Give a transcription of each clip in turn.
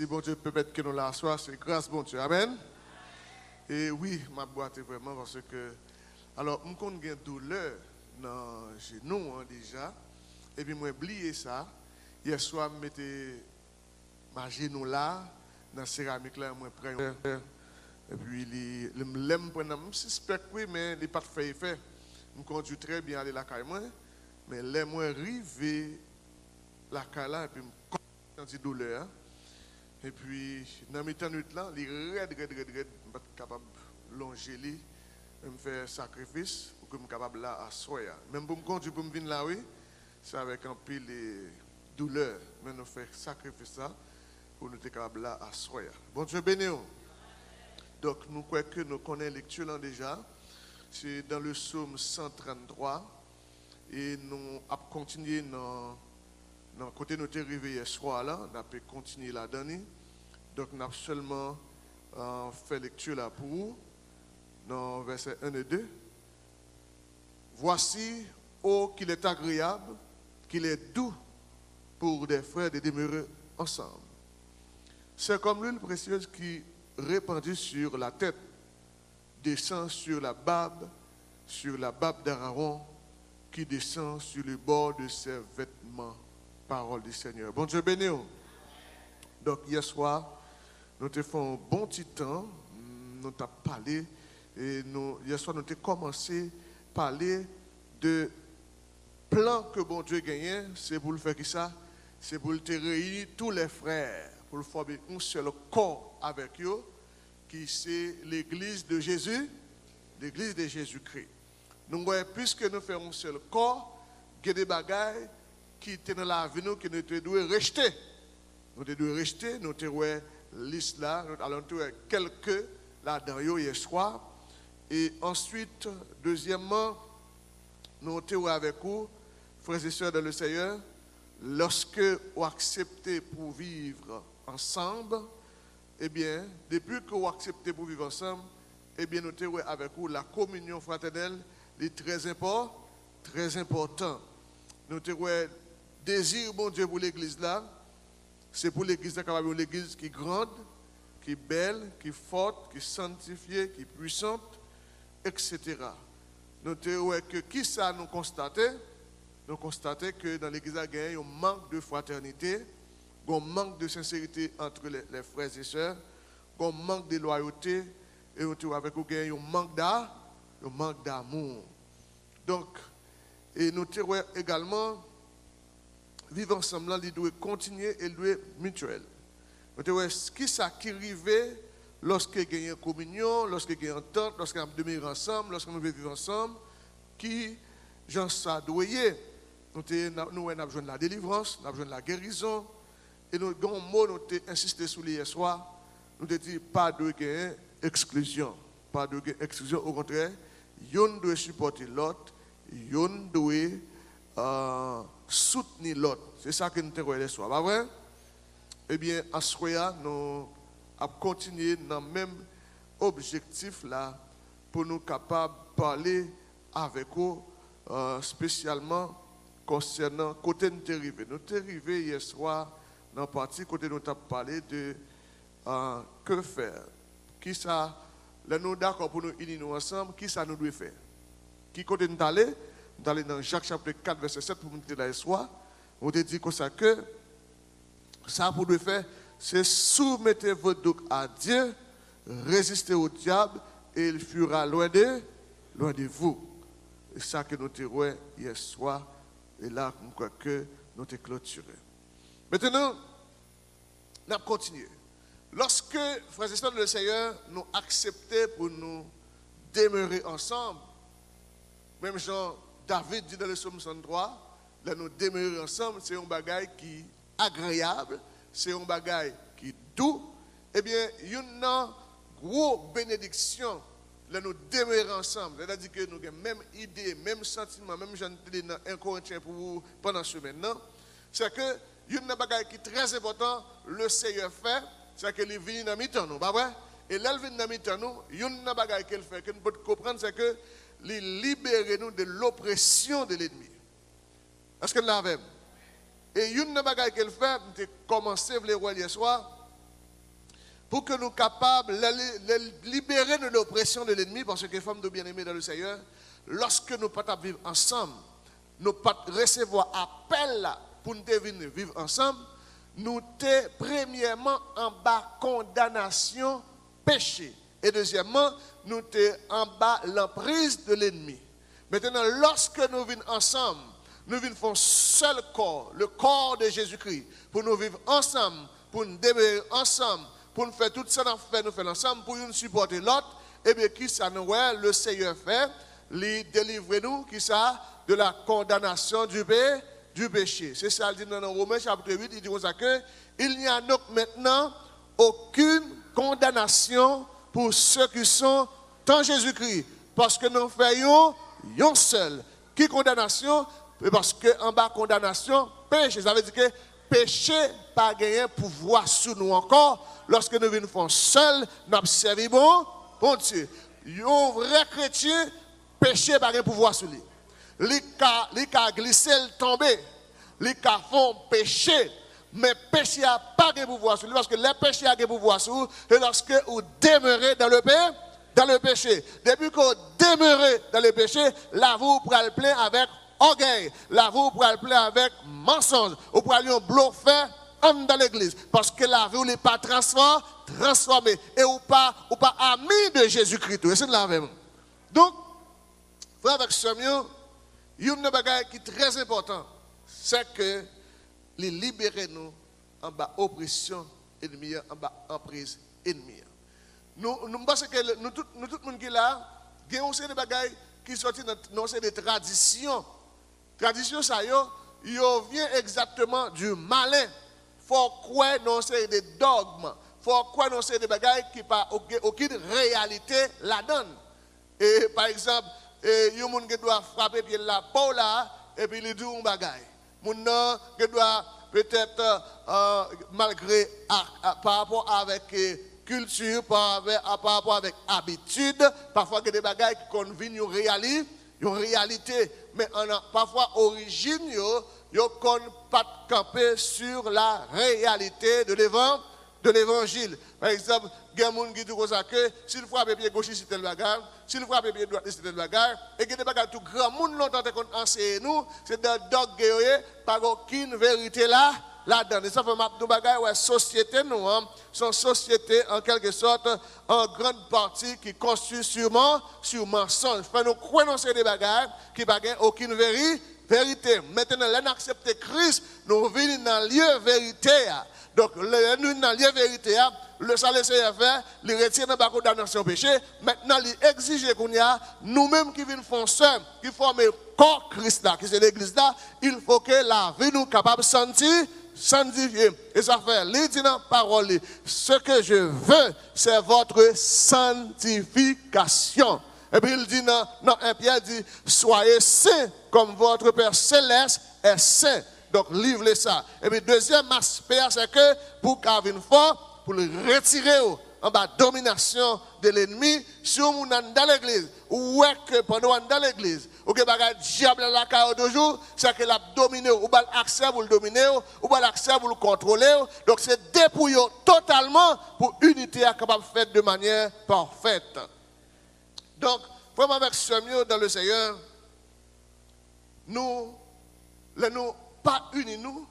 Si bon Dieu peut-être que nous la soir, c'est grâce bon Dieu. Amen. Et oui, ma boîte est vraiment parce que alors on compte une douleur dans les genoux déjà. Et puis moi oublié ça. Hier soir je mettais ma genou là dans la céramique là moi prends et puis l'aime prendre je suspecte oui mais il pas fait effet. Je conduis très bien aller la caille moi mais les moi arrivé la caille là et puis me senti douleur. Et puis, dans mes temps là, les raide, pas capable de longer, me faire sacrifice pour que je sois capable là à soya. Même pour me conduire, pour me venir là, oui, c'est avec un peu de douleur. Mais nous faisons sacrifice ça pour nous être capable là à soya. Bon Dieu béni. Donc, nous croyons que nous connaissons lecture là déjà. C'est dans le psaume 133. Et nous avons continué dans le côté de notre arrivée hier soir là, on a pu continuer là-dedans. Donc, on a seulement fait lecture là pour vous, dans versets 1 et 2. Voici, ô qu'il est agréable, qu'il est doux pour des frères de demeurer ensemble. C'est comme l'huile précieuse qui, répandue sur la tête, descend sur la barbe d'Aaron, qui descend sur le bord de ses vêtements. Parole du Seigneur. Bon Dieu béni. Donc hier soir, nous avons fait un bon petit temps, nous avons parlé, et hier soir nous avons commencé à parler de plan que bon Dieu gagne, c'est pour le faire qui ça? C'est pour te réunir tous les frères, pour le former un seul corps avec eux, qui c'est l'église de Jésus, l'église de Jésus-Christ. Nous voyons, puisque nous faisons un seul corps, il y a des bagailles qui étaient dans la vie, que nous devons rejeter. Nous devons rejeter, nous devons liste là, nous allons trouver quelques là-dedans hier soir. Et ensuite, deuxièmement, nous devons avec vous, frères et sœurs dans le Seigneur, lorsque vous acceptez pour vivre ensemble, eh bien, depuis que vous acceptez pour vivre ensemble, eh bien, nous devons avec vous la communion fraternelle, est très important. Nous devons désir, bon Dieu, pour l'église là, c'est pour l'église là, capable une église qui est grande, qui est belle, qui est forte, qui est sanctifiée, qui est puissante, etc. Nous avons que qui ça nous constater? Nous constatons que dans l'église là, il y a un manque de fraternité, un manque de sincérité entre les frères et sœurs, un manque de loyauté, et nous avons avec un manque d'amour. Donc, et nous avons également vivre ensemble, il doit continuer et il doit être mutuel. Qui ça qui arrive lorsque il y a une communion, lorsque il y a une entente, lorsque nous demeurons ensemble, lorsque nous vivons ensemble, qui, j'en ça doit y être. Nous avons besoin de la délivrance, nous avons besoin de la guérison. Et nous avons un mot, nous avons insisté sur hier soir, nous avons dit pas de exclusion. Pas de exclusion, au contraire, yon doit supporter l'autre, yon doit soutenir l'autre. C'est ça que nous avons dit hier soir, pas vrai? Eh bien, à ce moment-là, nous avons continué dans le même objectif là pour nous capables de parler avec vous, spécialement concernant côté nous sommes arrivés. Nous sommes arrivés hier soir dans la partie côté nous avons parlé de que faire. Qui ça, là nous d'accord pour nous unir nous ensemble, qui ça nous doit faire? Qui côté nous allons? Nous allons dans Jacques chapitre 4 verset 7 pour nous dire là hier soir. On te dit que ça pour nous faire, c'est soumettez votre dos à Dieu, résistez au diable et il fuira loin de vous. C'est ça que nous avons hier soir. Et là, nous croyons que nous avons clôturé. Maintenant, nous allons continuer. Lorsque, frères et sœurs de le Seigneur, nous acceptons pour nous demeurer ensemble, même Jean David dit dans le psaume 103, là nous demeurer ensemble, c'est un bagage qui est agréable, c'est un bagage qui est doux. Eh bien, il y a une grosse bénédiction. Là, nous demeurons ensemble. C'est-à-dire que nous avons même idée, même sentiment, même j'en ai dans 1 Corinthiens pour vous pendant ce semaine. C'est que il y a une bagage qui est très important, le Seigneur fait, c'est qu'il vient dans mi-temps, nous, pas vrai? Et là, il vient dans mi-temps, nous, il y a une bagage qu'il fait, que nous pouvons comprendre, c'est que il libère nous de l'oppression de l'ennemi. Est-ce que nous l'avons? Et il y a une bagage qu'il fait, nous avons commencé à le voir hier soir, pour que nous soyons capables de libérer de l'oppression de l'ennemi, parce que, femmes de bien-aimés dans le Seigneur, lorsque nous ne vivre ensemble, nous ne recevoir appel pour nous vivre ensemble, nous sommes premièrement en bas condamnation, péché. Et deuxièmement, nous sommes en bas l'emprise de l'ennemi. Maintenant, lorsque nous vivons ensemble, nous vivons un seul corps, le corps de Jésus-Christ, pour nous vivre ensemble, pour nous demeurer ensemble, pour nous faire tout ça, nous faire ensemble, pour nous supporter l'autre, et bien qui ça nous le Seigneur fait, lui délivrer nous, qui ça, de la condamnation du péché. C'est ça, il dit dans Romains chapitre 8, il dit comme ça que il n'y a donc maintenant aucune condamnation pour ceux qui sont en Jésus-Christ, parce que nous faisons un seul. Qui condamnation? Parce qu'en bas condamnation, péché. Ça veut dire que péché pas gagné pouvoir sur nous encore. Lorsque nous venons faire seul, nous observons bon Dieu. Un vrai chrétien, péché pas gagné pouvoir sur lui. Les cas glisser, tomber. Les cas font péché. Mais péché n'a pas de pouvoir sur lui, parce que le péché a de pouvoir sur lui, et lorsque vous demeurez dans le péché. Depuis que vous demeurez dans le péché, là vous pourrez le plein avec orgueil, là vous pourrez le plein avec mensonge, vous pourrez le bluffer dans l'église, parce que là vous n'est pas transformé, et ou pas ami de Jésus-Christ. C'est là même. Donc, frère avec Samuel, il y a une chose qui est très importante, c'est que les libérer nous en bas oppression ennemie, en bas emprise ennemie. Nous pensons que nous tout le monde qui est là, il y a aussi des bagailles qui sont dans des traditions. Tradition ça vient exactement du malin. Faut croire dans des dogmes. Faut croire dans des bagailles qui pas aucune réalité la donne. Et par exemple, il y a des gens qui doivent frapper pied la peau là et puis il dit un bagaille. Moun qui doit peut-être malgré par rapport avec culture, par rapport avec habitude, parfois il y a des bagailles qui conviennent une réalité, mais parfois origine, ils ne pas camper sur la réalité de l'évangile. Par exemple, il y a des gens qui disent que s'il frappe pied gauche, c'est tel bagarre, s'il frappe pied droit, c'est tel bagarre, et que des bagages tout grand monde longtemps qu'on enseigne nous, c'est des dogmes, pas aucune vérité là-dedans. Et ça fait ma bagaille, ouais, société, nous, sont société en quelque sorte, en grande partie qui construit sur mensonge. Fait nous croire dans ces bagages qui n'ont aucune vérité. Maintenant, là, nous acceptons Christ, nous venons dans le lieu vérité. Donc, nous dans le lieu vérité, le salaire Seigneur fait, il retire dans la condamnation péché. Maintenant, il exige qu'on y a nous-mêmes qui venons faire ça, qui forment le corps Christ là, qui c'est l'église là, il faut que la vie nous capable de sanctifier. Et ça fait, il dit dans la parole, ce que je veux, c'est votre sanctification. Et puis il dit dans 1 Pierre, il dit, soyez saints comme votre Père céleste est saint. Donc, livre ça. Et puis, deuxième aspect, c'est que pour qu'avec une fois, pour le retirer en bas domination de l'ennemi, si on est dans l'église, ou que pendant dans l'église, ou que le diable la carrière de jour, c'est qu'il a dominé, ou pas l'accès pour le dominer, ou pas l'accès pour le contrôler. Donc, c'est dépouiller totalement pour unité à capable de faire de manière parfaite. Donc, vraiment avec ce mieux dans le Seigneur, nous pas unis nous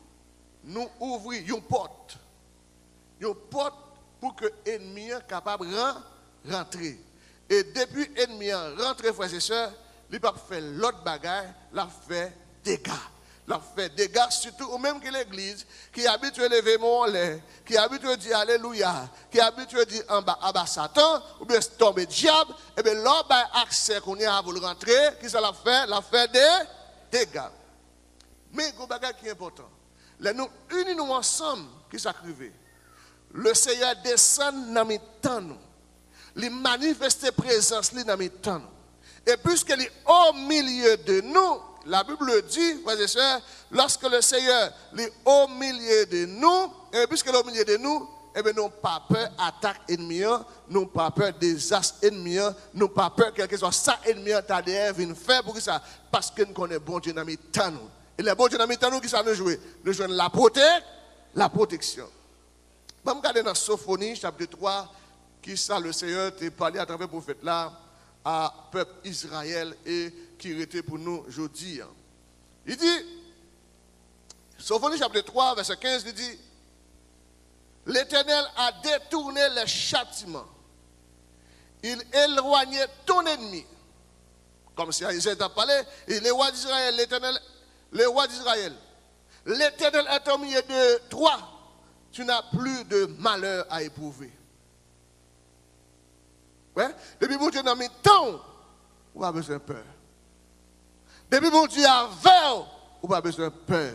ouvrons une porte pour que l'ennemi soit capable de rentrer. Et depuis l'ennemi rentre, frères et sœurs, il ne peut pas faire l'autre bagarre, il fait dégâts. Il fait dégâts, surtout même que l'église, qui est habituée à lever mon lait, qui est habituée à dire Alléluia, qui est habituée à dire en bas Satan, ou bien tomber diable, et bien là, accès qu'on a à vous rentrer, qui ça l'a fait des dégâts. Mais il y a un bagage qui est important. Là, nous unissons ensemble qui s'acrivent. Le Seigneur descend dans mes temps. Il manifeste présence dans mes temps. Et puisqu'il est au milieu de nous, la Bible dit, frères et sœurs, lorsque le Seigneur est au milieu de nous, et puisqu'il est au milieu de nous, eh bien, nous n'avons pas peur d'attaque ennemie, nous n'avons pas peur des désastre ennemis, nous n'avons pas peur quelque chose ça ennemi t'a vient faire pour ça, parce que nous connaissons bon Dieu dans mes temps. Et les bons Dieu dans mes temps, qui ça nous jouer? Nous jouons la protection. Je vais regarder dans Sophonie, chapitre 3, qui ça le Seigneur t'a parlé à travers le prophète là, à peuple Israël et qui était pour nous aujourd'hui. Il dit, Sophonie chapitre 3, verset 15, il dit, l'Éternel a détourné les châtiments. Il éloignait ton ennemi. Comme si Isaïe t'a parlé, et les rois d'Israël, l'Éternel, les rois d'Israël, l'Éternel est au milieu de toi. Tu n'as plus de malheur à éprouver. Ouais? Depuis que Dieu n'a mis temps, on n'a pas besoin de peur. Depuis que Dieu a veillé, on n'a pas besoin de peur.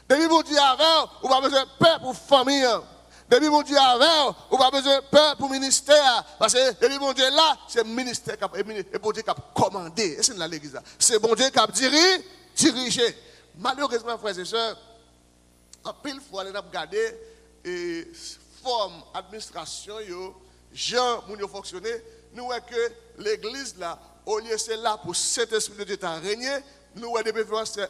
Depuis que Dieu a veillé, on n'a pas besoin de peur pour la famille. Depuis que Dieu a veillé, on n'a pas besoin de peur pour le ministère. Parce que depuis que Dieu est là, c'est le ministère qui a commandé. Et c'est dans l'église. C'est bon Dieu qui a dirigé. Malheureusement, frères et sœurs, en pile fois, on a regardé et forme, administration, gens, qui fonctionner, nous voyons que l'église là, au lieu c'est là pour cet esprit de Dieu à régner, nous voyons depuis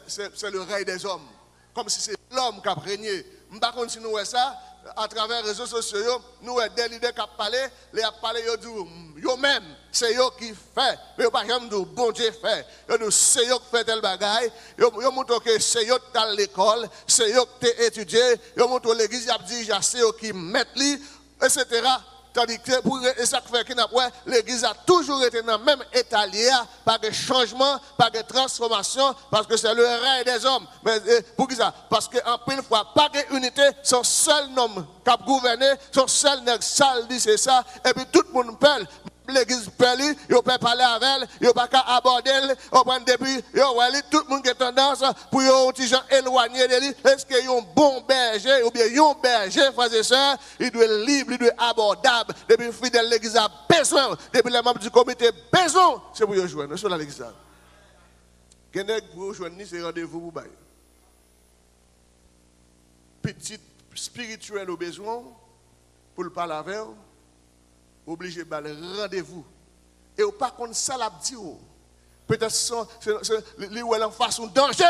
c'est le règne des hommes. Comme si c'est l'homme qui a régné. Par contre, si nous voyons ça, à travers les réseaux sociaux, nous voyons des leaders qui ont parlé, ils ont parlé, ils disent, eux-mêmes, c'est eux qui font. Mais ils ne pas dire, bon Dieu fait. Ils disent, c'est eux qui font tel bagaille. Ils montrent que c'est eux qui sont à l'école, c'est eux qui ont étudié. Ils montrent l'église, ils disent, c'est eux qui mettent lui, etc. Tandis que pour ça fait que l'église a toujours été dans le même état lié, pas de changement, pas de transformation, parce que c'est le règne des hommes. Mais pour qui ça? Parce qu'en pleine fois, pas d'unité, son seul nom qui a gouverné, son seul nègre sale dit c'est ça, et puis tout le monde parle. L'église parle, il ne peut pas parler avec elle, il ne peut pas aborder elle, on prend depuis, tout le monde qui a tendance pour un petit gens éloigné de lui. Est-ce qu'il y a un bon berger ou bien un berger, frères et sœurs, il doit être libre, il doit être abordable. Depuis le fidèle, l'église a besoin, depuis les membres du comité besoin, c'est pour y rejoindre, c'est l'église. Quelqu'un pour rejoindre, c'est rendez-vous pour bailler. Petit spirituel au besoin, pour le parler avec vous. Obligé de rendez-vous. Et au pas contre ça l'a dit. Peut-être c'est en face un danger.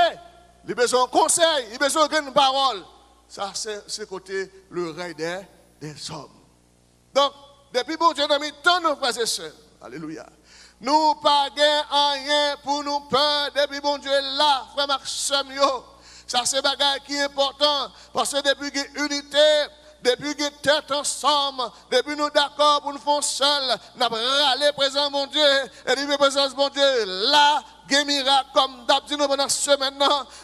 Il a besoin de conseil, il a besoin de parole. Ça c'est côté le règne des hommes. Donc, depuis bon Dieu nous a mis tant nos frères et sœurs. Alléluia. Nous pas rien pour nous peur depuis bon Dieu est là, frère Maxime. Ça c'est bagage qui est important parce que depuis qu'il y a unité, depuis que tête ensemble, depuis nous d'accord pour nous faire seul, nous avons râlé présent mon Dieu, et depuis présence mon Dieu, là, il y a un miracle comme d'habitude pendant ce semaine,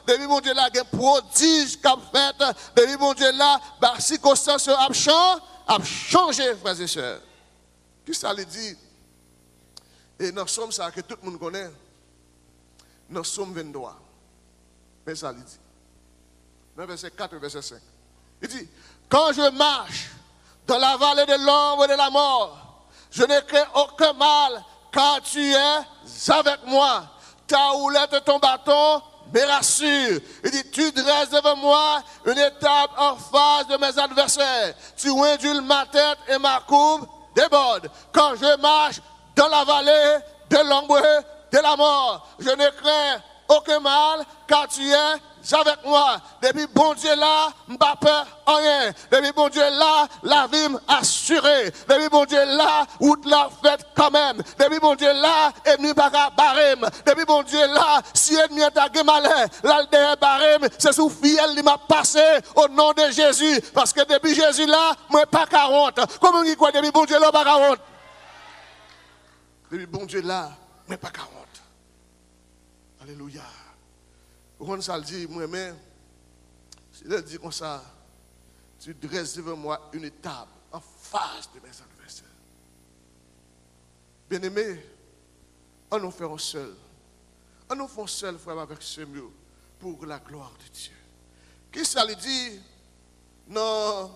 depuis mon Dieu là, il y a un prodige qui a fait, depuis mon Dieu là, la circonstance a changé, frères et sœurs. Qu'est-ce que ça veut dire? Et dans Somme, ça que tout le monde connaît, dans Somme 22, mais ça veut dire, dans verset 4 et verset 5, il dit, quand je marche dans la vallée de l'ombre de la mort, je ne crains aucun mal, car tu es avec moi. Ta houlette et ton bâton me rassurent. Il dit, tu dresses devant moi une étape en face de mes adversaires. Tu induis ma tête et ma coupe déborde. Quand je marche dans la vallée de l'ombre de la mort, je ne crains aucun mal, car tu es avec moi. Depuis bon Dieu là, je n'ai pas peur de rien. Depuis bon Dieu là, la vie m'assurée. Depuis bon Dieu là, route la fête quand même. Depuis bon Dieu là, ennemi pas qu'à barème. Depuis bon Dieu là, si ennemi est à malin, là le derrière barème, c'est sous fiel qui m'a passé au nom de Jésus. Parce que depuis Jésus là, moi pas qu'à honte. Comment il croit depuis bon Dieu là, pas qu'à honte? Depuis bon Dieu là, moi pas qu'à honte. Alléluia. Quand ça le dit, moi-même, il dit comme ça, tu dresses devant moi une table en face de mes adversaires. Bien-aimés, on nous fait un seul. On nous fait un seul, frère, avec ce mieux, pour la gloire de Dieu. Qu'est-ce que ça lui dit? Non.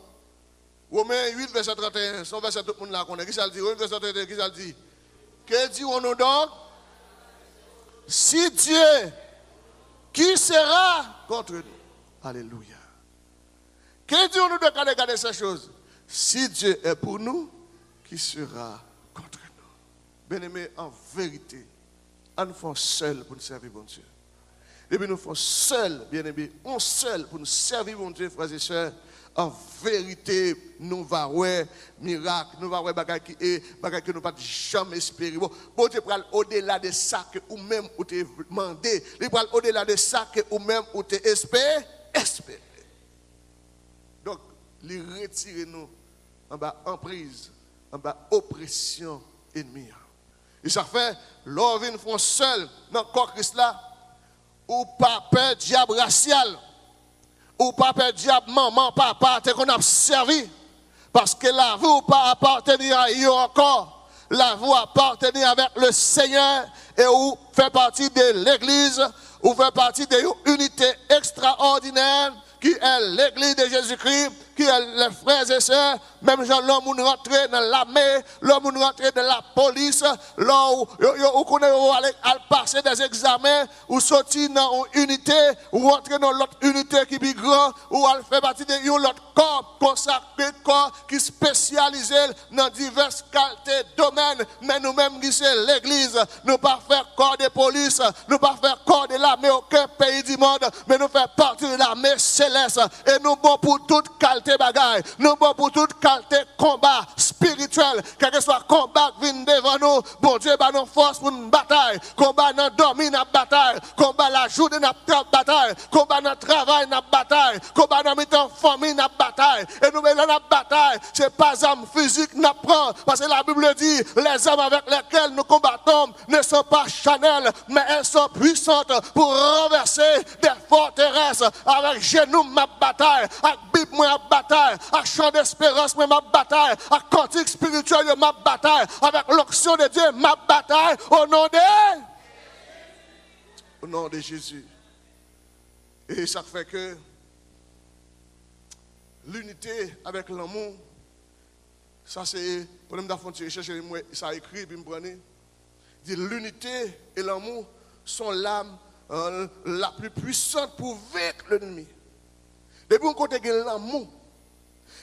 Romains 8, verset 31, son verset tout le monde là connaît. Qu'est-ce que ça lui dit? Romains 8, verset 31, qu'est-ce que ça lui dit? Que dit-on donc? Si Dieu, qui sera contre nous? Alléluia. Que dit-on de regarder ces choses? Si Dieu est pour nous, qui sera contre nous? Bien-aimés, en vérité, on nous fait seul pour nous servir bon Dieu. Et puis nous faisons seul, bien aimé, on seul pour nous servir, mon Dieu, frères et sœurs. En vérité, nous va ouais miracle, nous va ouais bagay qui est bagay que nous pas jamais espérer. Bon Dieu pral au-delà de ça que ou même ou te demandé, il pral au-delà de ça que ou même ou te espérer. Donc, il retire nous en bas emprise, en bas oppression ennemie. Et ça fait l'on vient font seul dans le corps Christ là ou pas peur diable racial. Ou pas peur diable, maman, papa, t'es qu'on a servi. Parce que la vie ou pas appartenir à eux encore. La vie appartenir avec le Seigneur et ou fait partie de l'église, ou fait partie de l'unité extraordinaire qui est l'église de Jésus-Christ, qui est les frères et sœurs, même gens l'homme où rentré dans l'armée, l'homme où rentré dans la police, l'homme où on aller passer des examens, ou sortir dans une unité, ou rentrer dans l'autre unité qui est plus grand, ou aller faire partie de l'autre corps consacré, corps qui est spécialisé dans divers qualités, domaines, mais nous-mêmes qui c'est l'église, nous pas faire corps de police, nous pas faire corps de l'armée, aucun pays du monde, mais nous faisons partie de l'armée céleste, et nous bon pour toute qualité bagaille, nous bon pour toute qualité combat spirituel, quel que soit combat qui vient devant nous, bon Dieu bah nous force pour une bataille, combat dans dormir dans bataille, combat la journée dans bataille, combat dans travail dans bataille, combat dans mi-temps famille dans bataille, et nous dans la bataille, c'est pas armes physiques nous prend, parce que la Bible dit, les armes avec lesquelles nous combattons ne sont pas charnelles, mais elles sont puissantes pour renverser des forteresses, avec genoux ma bataille, avec Bible ma bataille, avec chant d'espérance ma bataille, avec cantique spirituel ma bataille, avec l'onction de Dieu ma bataille, au nom de Jésus. Et ça fait que l'unité avec l'amour, ça c'est, pour nous chercher ça écrit, puis me prenez, dit l'unité et l'amour sont l'âme la plus puissante pour vaincre l'ennemi. Depuis on côté l'amour,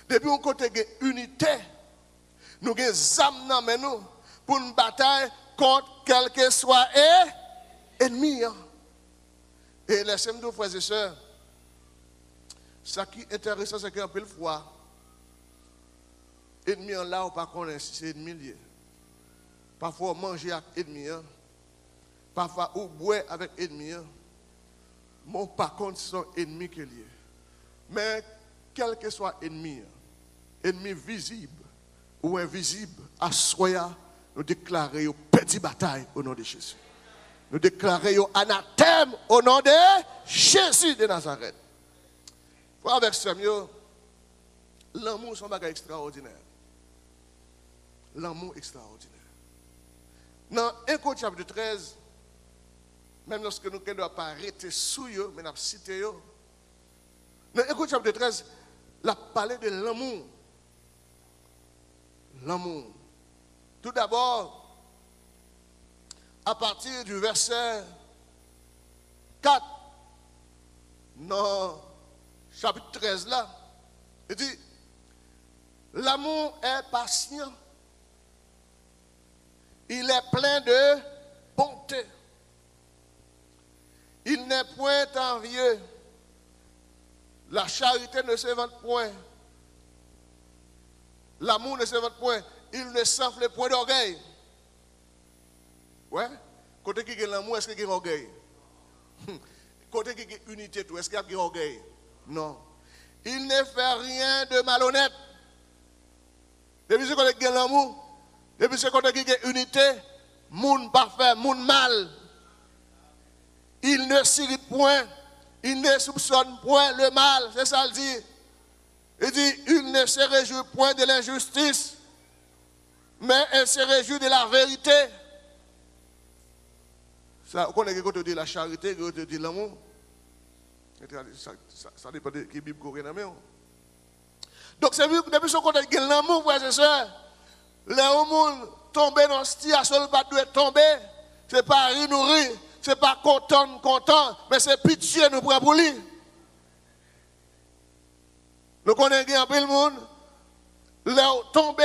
depuis on côté unité, nous avons des âmes dans nous pour une bataille contre quel que soit ennemi. Et laissez-moi, frères et sœurs, ce qui est intéressant, c'est qu'un peu de fois, ennemi en là, ou pas connaître si c'est ennemi lié. Parfois, manger avec ennemi. Parfois, ou boire avec ennemi. Mon par contre, ce sont ennemis qui liés. Mais, quel que soit ennemi, ennemi visible ou invisible, à soi, nous déclarons une petite bataille au nom de Jésus. Nous déclarons anathème au nom de Jésus de Nazareth. Frère avec Samuel, l'amour c'est un bagage extraordinaire. L'amour extraordinaire. Dans 1 Corinthiens chapitre 13, même lorsque nous ne doit pas arrêter sous eux, mais nous citer eux. Dans 1 Corinthiens chapitre 13, il a parlé de l'amour. L'amour. Tout d'abord, à partir du verset 4, dans chapitre 13 là, il dit, l'amour est patient, il est plein de bonté, il n'est point envieux, la charité ne se vante point, l'amour ne se vante point, il ne s'enfle point d'orgueil. Ouais? Côté qui est l'amour, est-ce qu'il y a orgueil? Côté qui est unité, est-ce qu'il y a orgueil? Non. Il ne fait rien de malhonnête. Depuis ce côté qui est l'amour, depuis ce côté qui est unité, moun parfait, moun mal. Il ne s'irrite point, il ne soupçonne point le mal, c'est ça le dit. Il dit, il ne se réjouit point de l'injustice, mais il se réjouit de la vérité. Ça, on connaît que tu dis la charité, que tu dis l'amour. Ça dépend de qui Bible qu'on a. Donc, c'est vu que depuis ce côté de l'amour, frères et sœurs, les gens tombent dans ce situation, pas doit tomber. Ce n'est pas rire, nous rire. Ce n'est pas content, mais c'est pitié, nous prenons pour lui. Nous connaissons un peu le monde. Les gens tombent,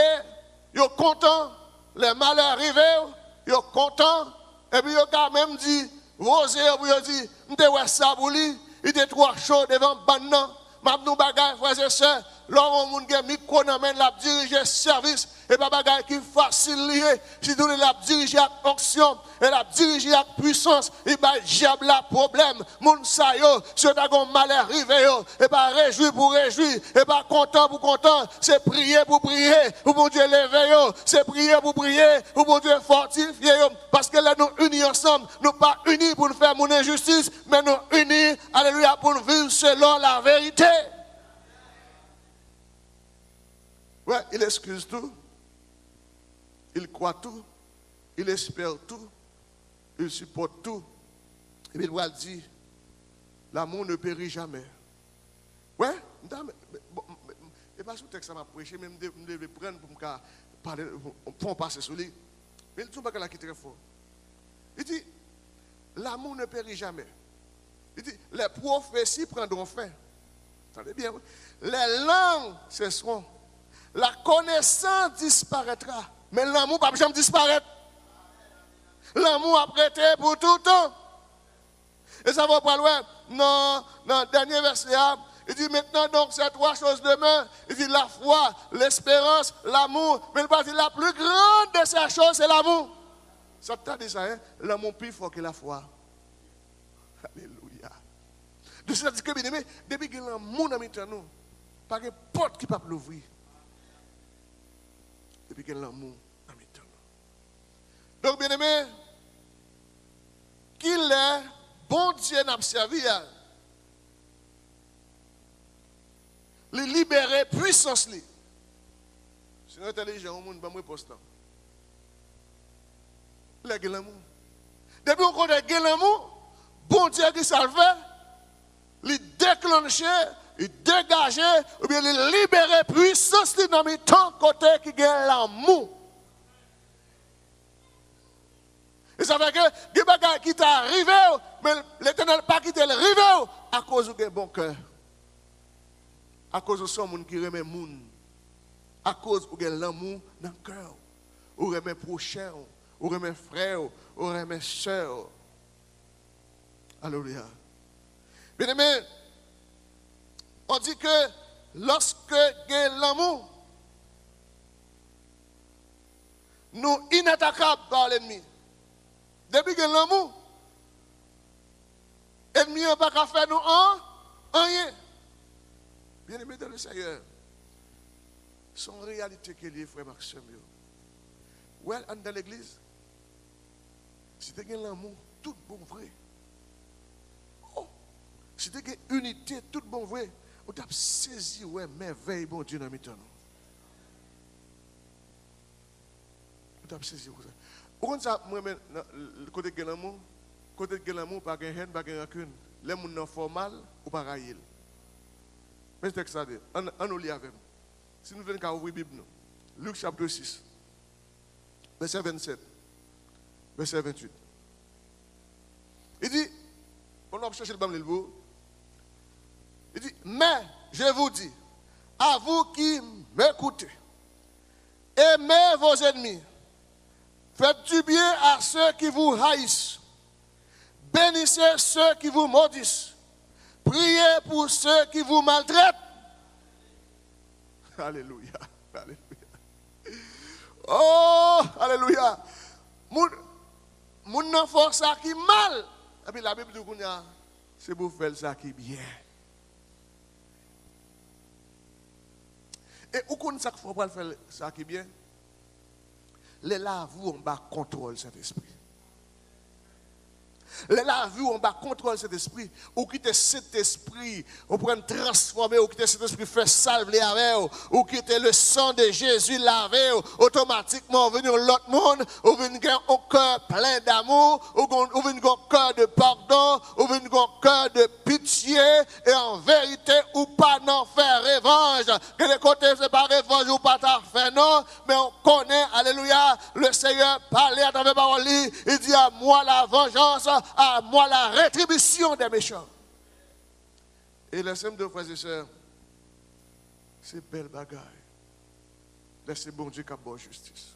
ils sont contents. Les malheurs arrivent, ils sont contents. Et puis, ils ont quand même dit, Rosé, vous dit, m'te ouais ça pour lui, il était trop chaud devant bannan. M'a nou bagay frères et sœurs, l'homme moun gen micro nan men la diriger service et pas bagay qui facile lié, si tout la diriger avec onction et la diriger avec puissance, il va diable la problème, moun sa yo, si ta gon malheur rivé yo, et pas réjoui pour réjouir, et pas content pour content, c'est prier pour prier, pour bon Dieu lever yo, c'est prier pour prier, pour bon Dieu fortifier yo, parce que là nous unis ensemble, nous pas unis pour nous faire mon injustice, mais nous unis, alléluia, pour nous vivre selon la vérité. Ouais, il excuse tout, il croit tout, il espère tout, il supporte tout. Et puis il va dire, l'amour ne périt jamais. Ouais, et pas sous texte ça m'a prêché, mais je devais prendre pour me parler, pour passer sur lui. Mais il dit pas là qui est très fort. Il dit, l'amour ne périt jamais. Il dit, les prophéties prendront fin. Attendez bien, les langues cesseront. La connaissance disparaîtra. Mais l'amour ne va jamais disparaître. L'amour a prêté pour tout le temps. Et ça va pas loin. Dans le dernier verset, il dit maintenant donc ces trois choses demeurent. Il dit la foi, l'espérance, l'amour. Mais il va dire la plus grande de ces choses, c'est l'amour. Ça t'a dit ça, hein? L'amour plus fort que la foi. Alléluia. Donc c'est-à-dire que, bien aimé, depuis que l'amour dans nous, pas de porte qui peut l'ouvrir. Depuis qu'il y a l'amour dans mes temps. Donc, bien aimé, qu'il est, bon Dieu n'a pas servi à les libérer, puissance. Si nous sommes intelligents, on ne peut pas me poster. Il y a l'amour. Depuis qu'on a l'amour, bon Dieu qui salve, les déclencher. Il dégager ou bien il libérer puissance dans mes temps côté qui gagne l'amour. Et ça fait que des bagages qui t'a arrivé, mais l'Éternel pas qui t'a arrivé à cause de bon cœur. À cause de son monde qui remet monde. À cause de l'amour dans le cœur. Ou remet prochain, ou remet frère, ou remet soeur. Alléluia. Bien aimé, on dit que lorsque il y a l'amour, nous inattaquables par l'ennemi. Depuis qu'il y a l'amour, l'ennemi n'a pas qu'à faire nous rien. Bien aimé dans le Seigneur, son réalité qu'il est, frère Maxime. Ouais, dans l'église, si tu as l'amour, tout bon vrai. Oh, si tu as unité, tout bon vrai. On t'a saisi, ouais, merveille, bon Dieu, dans mes temps. On t'a saisi, ouais. Pourquoi ça, moi, côté de l'amour, pas de haine, pas de rancune. Les gens sont formal ou pas raïl. Mais c'est ça, on nous lit avec nous. Si nous venons à ouvrir la Bible, Luc chapitre 6, verset 27, verset 28. Il dit, on va chercher le bam l'ilbo. Il dit, mais je vous dis, à vous qui m'écoutez, aimez vos ennemis, faites du bien à ceux qui vous haïssent, bénissez ceux qui vous maudissent, priez pour ceux qui vous maltraitent. Alléluia, alléluia. Oh, alléluia. Moun nan fò ça qui mal. Et puis la Bible dit c'est pour faire ça qui bien. Et où qu'on ça qu'il faut faire ça qui bien? Les là, vous, on va contrôler cet esprit. Les là, vous, on va contrôler cet esprit. Ou quitter cet esprit, on peut transformer, ou quitter cet esprit, faire salver avec, ou quitter le sang de Jésus laver, automatiquement, venir l'autre monde, ou venir un cœur plein d'amour, ou venir un cœur de pardon, ou venir un cœur de pitié, et en vérité, ou pas n'en faire revanche. Que les côtés, c'est pas revanche, ou pas t'en faire non, mais on connaît, alléluia, le Seigneur parlait à travers parole, il dit à moi la vengeance, à moi la rétribution des méchants. Et les sèmes de frères et sœurs, c'est belle bagaille. Laissez bon Dieu qui a bonne justice.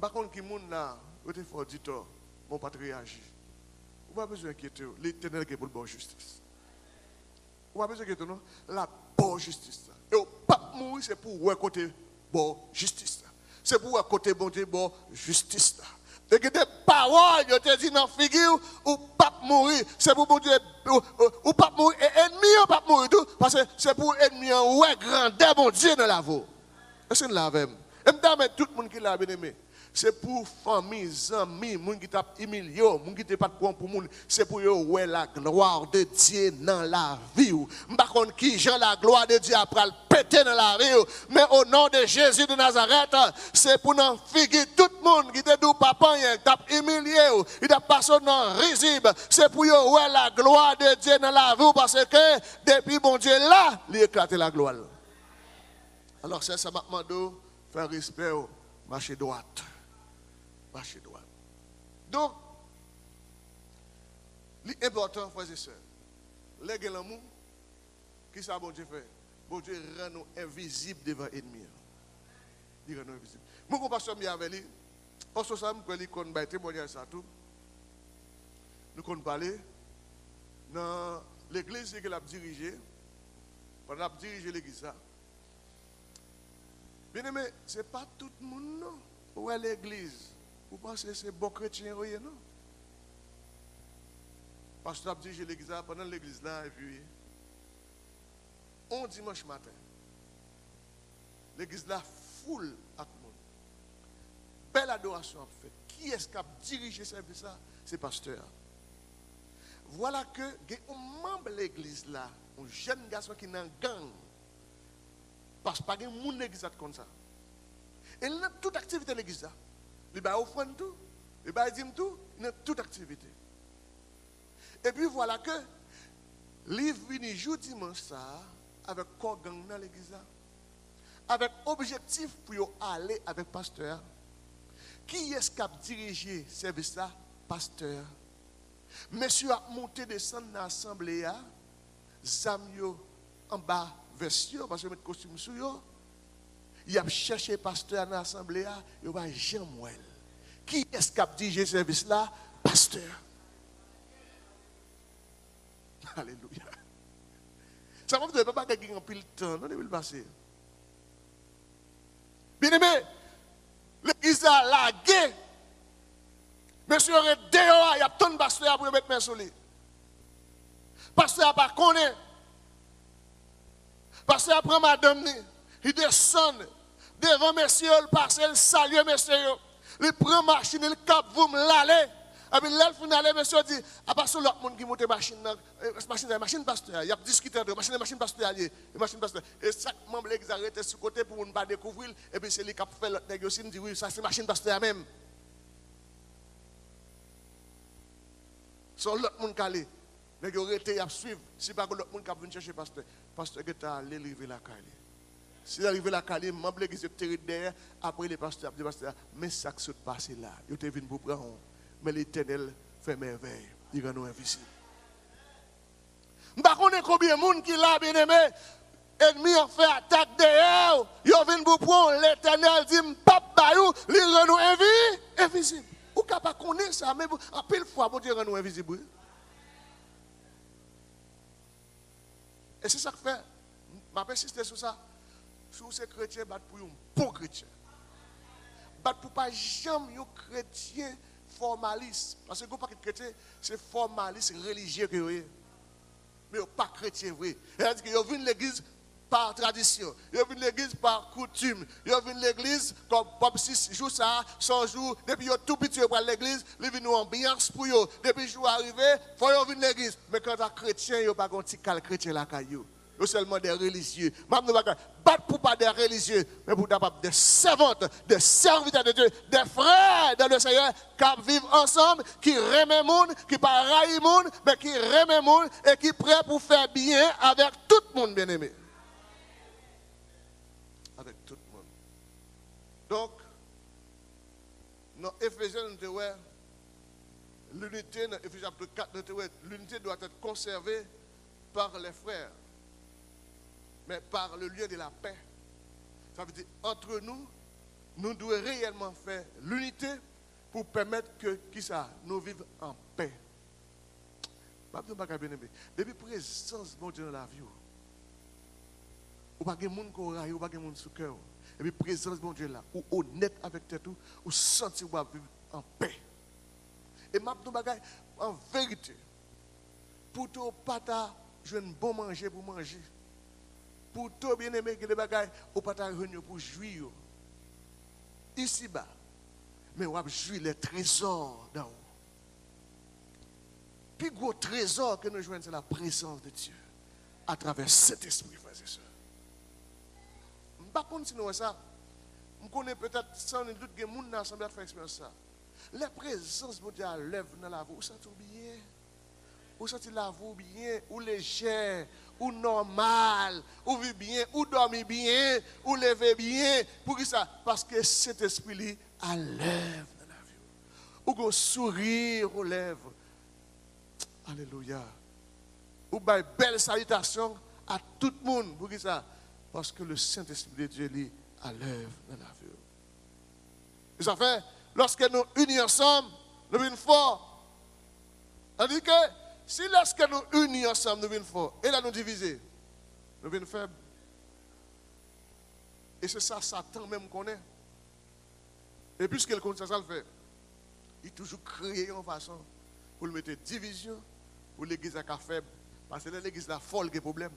Par contre, qui moun là, il faut dire tort. mon pas réagir. Vous n'avez pas besoin d'inquiéter. L'Éternel qui est pour la bonne justice. Vous n'avez pas besoin d'inquiéter, non? La bonne justice. Et au pas mourir, c'est pour ouais côté bonne justice. C'est pour ouais côté bon Dieu, bonne justice. Et que des paroles, je te dis dans la figure, ou pas mourir. C'est pour bon Dieu, ou pas mourir. Et ennemi, ou pas mourir tout. Parce que c'est pour ennemi, ouais, grandeur, bon Dieu, dans la voie. Est-ce que nous l'avons? Et maintenant, tout le monde qui l'a bien aimé. C'est pour famille, amis, gens qui t'a humilié, gens qui t'a pas de point pour monde. C'est pour eux ouais la gloire de Dieu dans la vie. Par contre, qui Jean la gloire de Dieu après le péter dans la vie. Mais au nom de Jésus de Nazareth, c'est pour nous figuer tout le monde qui t'a dit papa, il t'a humilié, il t'a passé dans risible. C'est pour eux ouais la gloire de Dieu dans la vie parce que depuis bon Dieu là, il éclate la gloire. Alors c'est ça m'a demandé faire respect, marcher droite. Marcher droit. Donc, l'important, frères et sœurs, les l'amour, qui ça bon Dieu fait? Bon Dieu rend nous invisibles devant l'ennemi. Il rend nous invisibles. Mon compassion m'y avait dit, parce que ça me dit qu'on va témoigner ça tout. Nous qu'on parler dans l'église qu'il a dirigée, pendant qu'il a dirigé l'église. Bien aimé, ce n'est pas tout le monde, non. Où est l'église? Vous pensez que c'est bon chrétien, non? Parce que tu as dirigé l'église pendant l'église là, et puis, on dimanche matin, l'église là, foule à tout le monde. Belle adoration en fait. Qui est-ce qui a dirigé ce service là? C'est le pasteur. Voilà que, un membre de l'église là, un jeune garçon qui est dans gang, parce que pas de monde dans l'église comme ça. Et il a toute activité de l'église là. Il va offrir tout, il va dire tout, il a toute activité. Et puis voilà que, il vient jour dimanche ça, avec quoi gang dans l'église là, avec objectif pour aller avec le pasteur. Qui est-ce qui a dirigé ce service là? Pasteur. Monsieur a monté descendre dans l'assemblée, Zamio en bas, vestio, parce que mettre costume sur yo. Il a cherché pasteur dans l'assemblée, il va jamais. Qui est-ce qui a dirigé ce service là? Pasteur. Alléluia. Ça ne veut pas gagner un pile de temps, non, il va passer. Bien aimé, l'église a lagué. Monsieur aurait dehors, il y a tant de pasteurs pour mettre main sur lui. Pasteur n'a pas connu. Pasteur après madame, il descend devant monsieur, il passe, il salue monsieur. Il prend machine, il cap, vous me l'allez. Et puis là, il finit, monsieur dit, à part ça, l'autre monde qui monte machine, machine pasteur, il y a discuté entre machine pasteur, machine pasteur. Et chaque membre de l'église arrête sur côté pour ne pas découvrir. Et puis c'est lui qui a fait l'autre négocier, il dit, oui, ça c'est machine pasteur même. Sur l'autre monde qui allait, il aurait été à suivre. Si pas l'autre monde qui a venu chercher pasteur, pasteur qui est allé livrer la caille. Si arrive la caille, membre de l'église est derrière, après les pasteurs, mais ça qui s'est passé là, il était venu pour prendre. Mais l'Éternel fait merveille. Il rend nous invisibles. Je ne sais pas combien de monde qui l'a bien aimé. Ennemi a fait attaque derrière. Il vient pour prendre. L'Éternel dit, papa bayou, il rend nous invisibles. Ou ne pas connaître ça, mais en pile fois, bon Dieu rend nous invisibles. Et c'est ça que fait. Je vais insister sur ça. Si vous êtes chrétien, battre pour un bon chrétien. Battre pour pas jamais un chrétien formaliste. Parce que vous pas chrétien, c'est formaliste religieux que vous avez. Mais pas chrétien vrai. C'est-à-dire que vous venez de l'église par tradition. Vous venez de l'église par coutume. Vous venez de l'église comme 6 jours, 100 jours. Depuis que vous tout petit pour l'église, vous venez en ambiance pour vous. Depuis que vous arrivez, il faut venir de l'église. Mais quand vous êtes chrétien, vous n'avez pas un petit cal chrétien là. Vous seulement des religieux. Battre pour pas des religieux, mais pour des servantes, des serviteurs de Dieu, des frères dans le Seigneur qui vivent ensemble, qui remettent le monde, qui ne raillent le monde, mais qui remettent le monde et qui sont prêts pour faire bien avec tout le monde, bien aimé. Avec tout le monde. Donc, dans Éphésiens, l'unité, dans Éphésiens 4, l'unité doit être conservée par les frères. Mais par le lieu de la paix. Ça veut dire, entre nous, nous devons réellement faire l'unité pour permettre que qui ça, nous vivons en paix. Depuis présence de Dieu dans la vie, ou pas de monde qui ou pas de monde sous cœur. Et puis présence de Dieu là, ou honnête avec tout, ou sentir ou vivre en paix. Et m'a dit en vérité, pour tout pas jouer un bon manger pour manger. Pour tout bien aimer que des bagailles, ou pas réunir pour jouir. Ici bas, mais on va jouir les trésors d'en haut. Puis gros trésor que nous jouons, c'est la présence de Dieu à travers cet esprit, frères et sœurs. Je ne sais pas si nous ça. Je connais peut-être sans doute que les gens dans l'assemblée faire expérience ça. La présence de Dieu à l'œuvre dans la vie, vous sentez bien, vous sentez la vie bien, ou légère, ou normal, ou vivre bien, ou dormir bien, ou lever bien. Pour qui ça? Parce que cet esprit à l'œuvre dans la vie. Ou un sourire aux lèvres. Alléluia. Ou une belle salutation à tout le monde. Pour qui ça? Parce que le Saint-Esprit de Dieu est à l'œuvre dans la vie. Et ça fait, lorsque nous unis ensemble, nous venons fort. Tandis que si lorsque nous unis ensemble, nous venons fort, et là nous diviser, nous venons faibles. Et c'est ça, Satan même connaît. Et puisqu'il connaît ça, ça le fait. Il toujours créé en façon pour le mettre division, pour l'église à faible. Parce que l'église la folle qui a problème.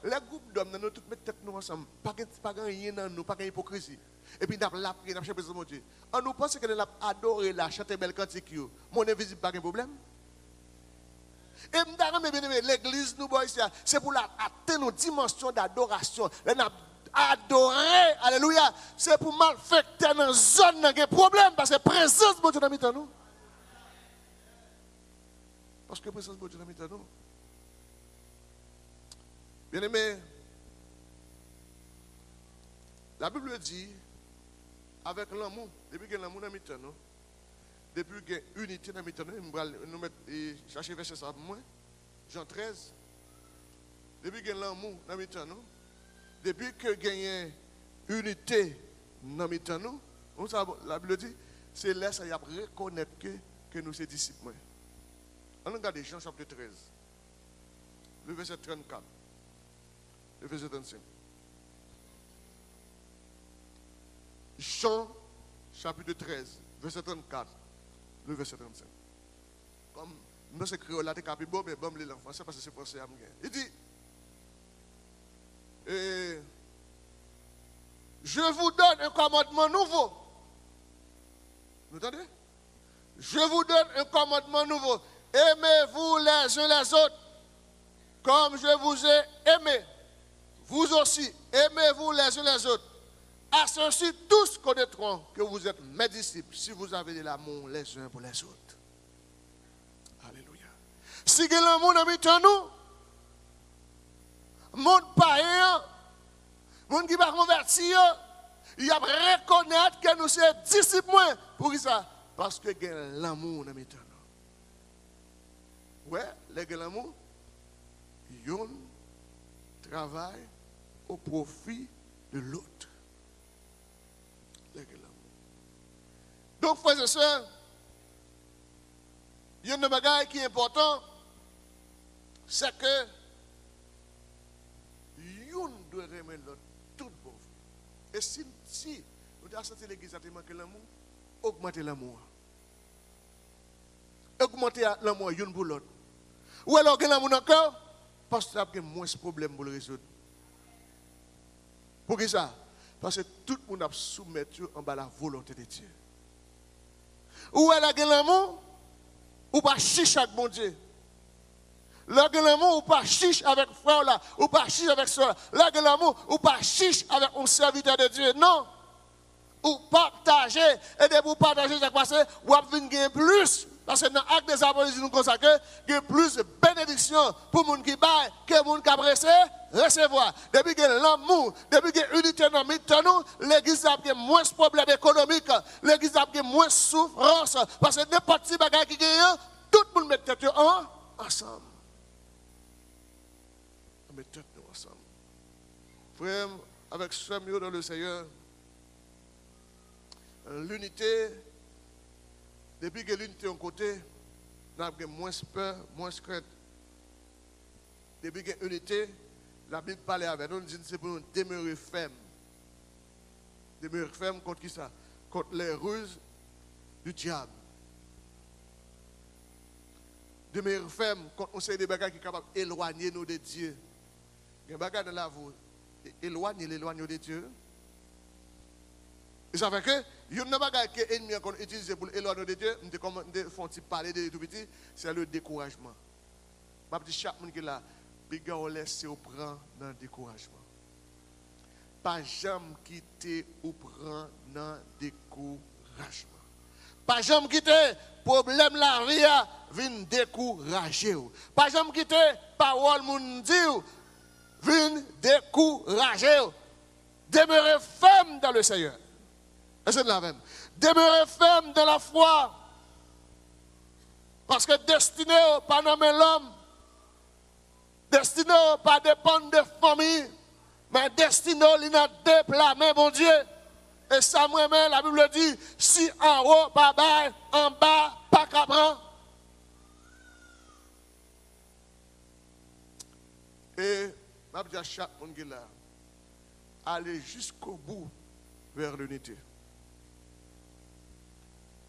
Les groupes d'hommes, nous tous mettons tête nous ensemble. Pas rien dans nous, pas d'hypocrisie. Et puis nous avons la prière, nous avons cherché Dieu. On nous pense que nous avons adoré la chanter belle cantique. Mon invisible, pas de problème. Et l'église, nous c'est pour atteindre une dimension d'adoration. Nous avons adoré, alléluia. C'est pour malfecter dans une zone qui a un problème. Parce que la présence de Dieu dans nous. Parce que la présence de Dieu dans nous. Bien aimé, la Bible dit, avec l'amour, depuis que l'amour dans nous, depuis qu'il y a unité dans nous, nous mettons, chercher verset ça pour moi, Jean 13, depuis qu'il y a l'amour dans nous, depuis qu'il y a unité dans nous, la Bible dit, c'est là ça y a reconnaître que nous sommes disciples. On regarde Jean chapitre 13, le verset 34. Le verset 35. Jean, chapitre 13, verset 34, le verset 35. Comme nous c'est créole là, c'est capibo, mais bon, je lis en français parce que c'est français à moi. Il dit, je vous donne un commandement nouveau. Vous entendez? Je vous donne un commandement nouveau. Aimez-vous les uns les autres, comme je vous ai aimé. Vous aussi, aimez-vous les uns les autres. À ceux-ci, tous connaîtront que vous êtes mes disciples si vous avez de l'amour les uns pour les autres. Alléluia. Si vous avez l'amour dans nous, monde païen, monde qui va convertir, il va reconnaître que nous sommes disciples. Pour ça? Parce que vous avez l'amour dans nous. Ouais, l'amour, yon travail au profit de l'autre. Donc, frères et sœurs, il y a une bagaille qui est important, c'est que yon doit aimer l'autre tout bon. Et si nous avons senti l'église à manquer l'amour, augmentez l'amour. Augmentez l'amour yon pour l'autre. Ou alors, il y a l'amour dans le cœur, parce que y a moins de problèmes pour le résoudre. Pour qui ça? Parce que tout le monde a soumis en bas la volonté de Dieu. Ou elle a l'amour, ou pas chiche avec mon Dieu. L'amour, ou pas chiche avec frère là, ou pas chiche avec soeur là. L'amour, ou pas chiche avec un serviteur de Dieu. Non. Ou partager, et de vous partager, ça passe, ou venir plus. Parce que dans l'acte des apôtres, nous consacrons qu'il y a plus de bénédictions pour les gens qui baillent que les gens qui apprécient recevoir. Depuis que l'amour, depuis que l'unité dans nous, l'église a moins de problèmes économiques, l'église a moins de souffrance. Parce que n'importe quel bagage qui gagne, tout le monde met tête ensemble. On met tête ensemble. Frère, avec ce mieux dans le Seigneur, l'unité, depuis que l'unité est en côté, nous avons moins peur, moins crainte. Depuis que l'unité, la Bible parle avec nous, nous dit que c'est pour nous demeurer fermes. Demeurer fermes contre qui ça? Contre les ruses du diable. Demeurer fermes contre on sait des bagages qui sont capables d'éloigner nous de Dieu. Il y a des bagages dans la vie, éloigner de Dieu. Et ça fait que, il y a des bagages que l'ennemi a utilisé pour éloigner de Dieu, nous font parler de tout petit, c'est le découragement. Je dis chaque monde qui est là, puis on laisse ou prend dans le découragement. Pas jamais quitter ou prendre dans le découragement. Pas jamais quitter problème la vie vient décourager. Pas jamais quitter parole moun dire vient décourager. Demeurez ferme dans le Seigneur. C'est de la même. Demeurez ferme dans la foi. Parce que destiné pas nommer l'homme. Destiné pas dépendre des familles. Mais destiné il n'a déplacé, mon Dieu. Et ça, moi-même, la Bible dit, si en haut, pas bas, en bas, pas capran. Et, je dis à chaque monde qui est là, allez jusqu'au bout vers l'unité.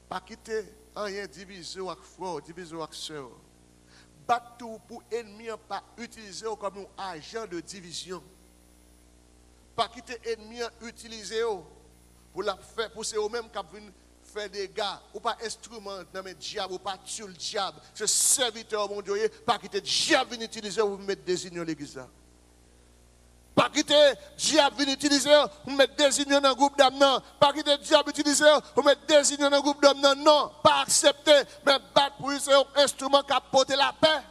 Pas quitter rien divisé avec frère, divisé avec soeur. Battre pour ennemi, pas utiliser comme un agent de division. Pas quitter ennemi, utiliser pour la faire, pour c'est eux-mêmes qui viennent faire des gars, ou pas instrument dans le diable, ou pas tuer le diable. C'est serviteur, mon Dieu, pas quitter le diable venir utiliser pour mettre des unions l'église. Pas quitter le diable venir utiliser pour mettre des unions dans le groupe d'âmes. Pas quitter le diable utiliser pour mettre des unions dans le groupe d'âmes. Non, pas accepter, mais battre pour c'est un instrument qui apporte la paix.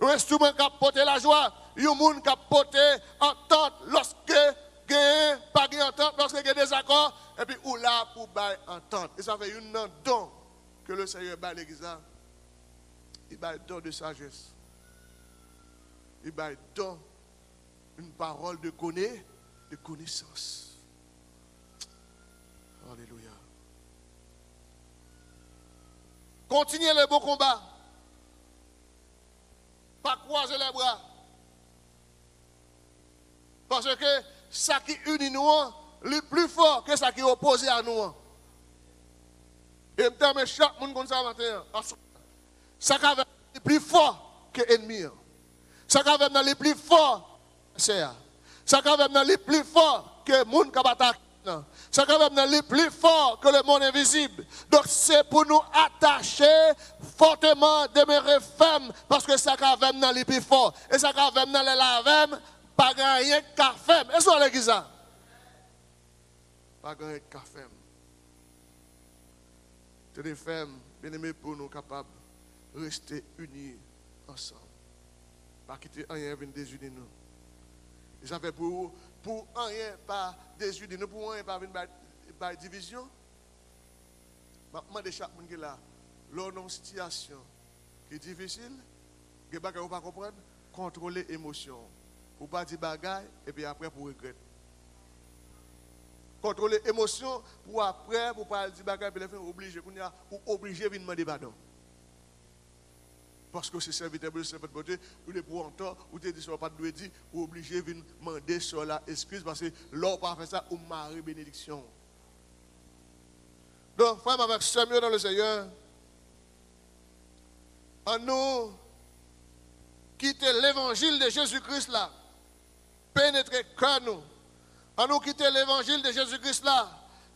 Un instrument qui apporte la joie. Un monde qui apporte entente lorsque pas de entente lorsque il y a des accords, et puis ou là pour bailler entente. Et ça fait un don que le Seigneur baille l'église. Il baille don de sagesse. Il baille don une parole de connaissance. Alléluia. Continuez le beau combat. Pas croiser les bras. Parce que ça qui unit nous, le plus fort que ça qui est opposé à nous. Et me chaque monde comme ça matin. Ça qui est plus fort que l'ennemi. Ça qui est le plus fort, c'est ça qui est le plus fort que le monde qui attaque. Ça qui est le plus fort que le monde invisible. Donc c'est pour nous attacher fortement, demeurer ferme, parce que ça qui est le plus fort. Et ça qui est le lavem, pas rien qu'à faire. Est-ce que l'église a? Pas rien qu'à faire. C'est des femmes bien aimées pour nous capables de rester unis ensemble. Pas quitter rien venir désunir nous. Et ça fait pour rien pas désunir nous, pour rien pas venir par division. Je demande à chaque monde qui est là, lors d'une situation qui est difficile, que vous ne pas comprendre, contrôler l'émotion. Pour ne pas dire bagaille et puis après pour regretter. Contrôler l'émotion pour après, pour ne pas dire bagaille et puis obligé de venir demander pardon. Parce que c'est serviteur de cette beauté, ou de pour entendre, ou de dire ce pas de dire, ou obligé de venir demander sur la excuse parce que l'on pas fait ça ou marie bénédiction. Donc, frère, avec Samuel dans le Seigneur, en nous quitter l'évangile de Jésus-Christ là, pénétrer cœur nous, en nous quitter l'évangile de Jésus-Christ là,